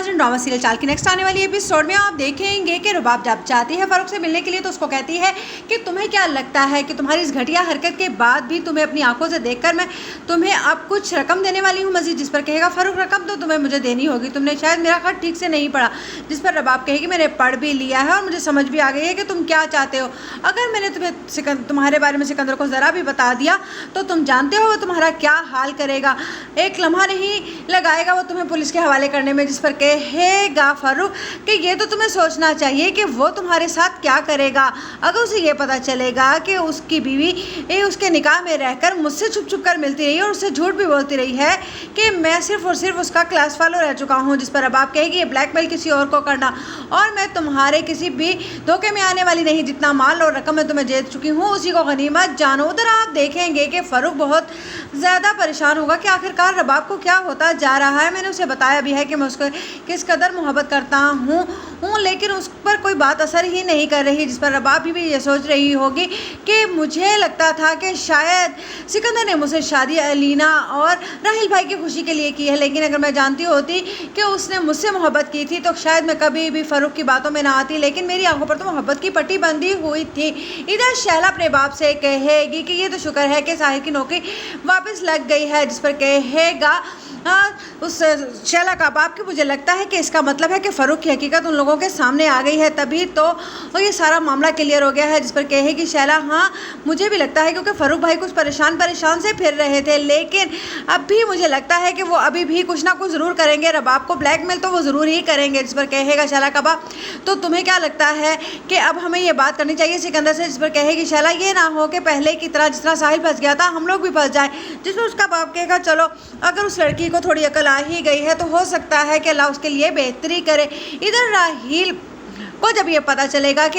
नाज़रीन, drama serial चाल की नेक्स्ट आने वाली एपिसोड में आप देखेंगे कि रुबाब जब जाती है फ़ारूक से मिलने के लिए तो उसको कहती है कि तुम्हें क्या लगता है कि तुम्हारी इस घटिया हरकत के बाद भी तुम्हें अपनी आंखों से देखकर मैं तुम्हें अब कुछ रकम देने वाली हूँ मज़ीद। जिस पर कहेगा फ़ारूक रकम तो तुम्हें मुझे देनी होगी, तुमने शायद मेरा खत ठीक से नहीं पढ़ा। जिस पर रुबाब कहेगी मैंने पढ़ भी लिया है और मुझे समझ भी आ गई है कि तुम क्या चाहते हो। अगर मैंने तुम्हारे बारे में सिकंदर को ज़रा भी बता दिया तो तुम जानते हो वो तुम्हारा क्या हाल करेगा, एक लम्हा नहीं लगाएगा वो तुम्हें पुलिस के हवाले करने में। जिस पर कहेगा फ़ारूक कि ये तो तुम्हें सोचना चाहिए कि वो तुम्हारे साथ क्या करेगा अगर उसे ये पता चलेगा कि उसकी बीवी उसके निकाह में रहकर मुझसे छुप छुप कर मिलती रही और उससे झूठ भी बोलती रही है कि मैं सिर्फ और सिर्फ उसका क्लास फॉलो रह चुका हूँ। जिस पर अब आप कहेगी ये ब्लैकमेल किसी और को करना और मैं तुम्हारे किसी भी धोखे में आने वाली नहीं, जितना माल और रकम मैं तुम्हें दे चुकी हूँ उसी को गनीमत जानो। उधर आप देखेंगे कि फ़ारूक बहुत ज़्यादा परेशान होगा कि आखिरकार रुबाब को क्या होता जा रहा है। मैंने उसे बताया भी है कि मैं उसको किस कदर मोहब्बत करता हूँ लेकिन उस पर कोई बात असर ही नहीं कर रही। जिस पर रुबाब भी ये सोच रही होगी कि मुझे लगता था कि शायद सिकंदर ने मुझसे शादी अलीना और राहिल भाई की खुशी के लिए की है, लेकिन अगर मैं जानती होती कि उसने मुझसे मोहब्बत की थी तो शायद मैं कभी भी फ़ारूक की बातों में ना आती, लेकिन मेरी आंखों पर तो मोहब्बत की पट्टी बंधी हुई थी। इधर शैला अपने बाप से कहेगी कि ये तो शुक्र है कि साहिल की नौकरी वापस लग गई है। जिस पर कहेगा उस शैला का बाप की मुझे लगता है कि इसका मतलब है कि फ़ारूक की हकीकत उन लोगों के सामने आ गई है, तभी तो ये सारा मामला क्लियर हो गया है। जिस पर कहेगी शैला हाँ मुझे भी लगता है क्योंकि फ़ारूक भाई कुछ परेशान से फिर रहे थे, लेकिन अब भी मुझे लगता है कि वो अभी भी कुछ ना कुछ ज़रूर करेंगे, रुबाब को ब्लैकमेल तो वो ज़रूर ही करेंगे। जिस पर कहेगा शैला का बाप तो तुम्हें क्या लगता है कि अब हमें ये बात करनी चाहिए सिकंदर से। जिस पर कहेगी शैला ये ना हो कि पहले की तरह जिस तरह साहिल फंस गया था हम लोग भी फंस जाए। जिस पर उसका बाप कहेगा चलो अगर उस लड़की को थोड़ी अकल आ ही गई है तो हो सकता है कि अल्लाह उसके लिए बेहतरी करे। इधर राहिल को जब ये पता चलेगा कि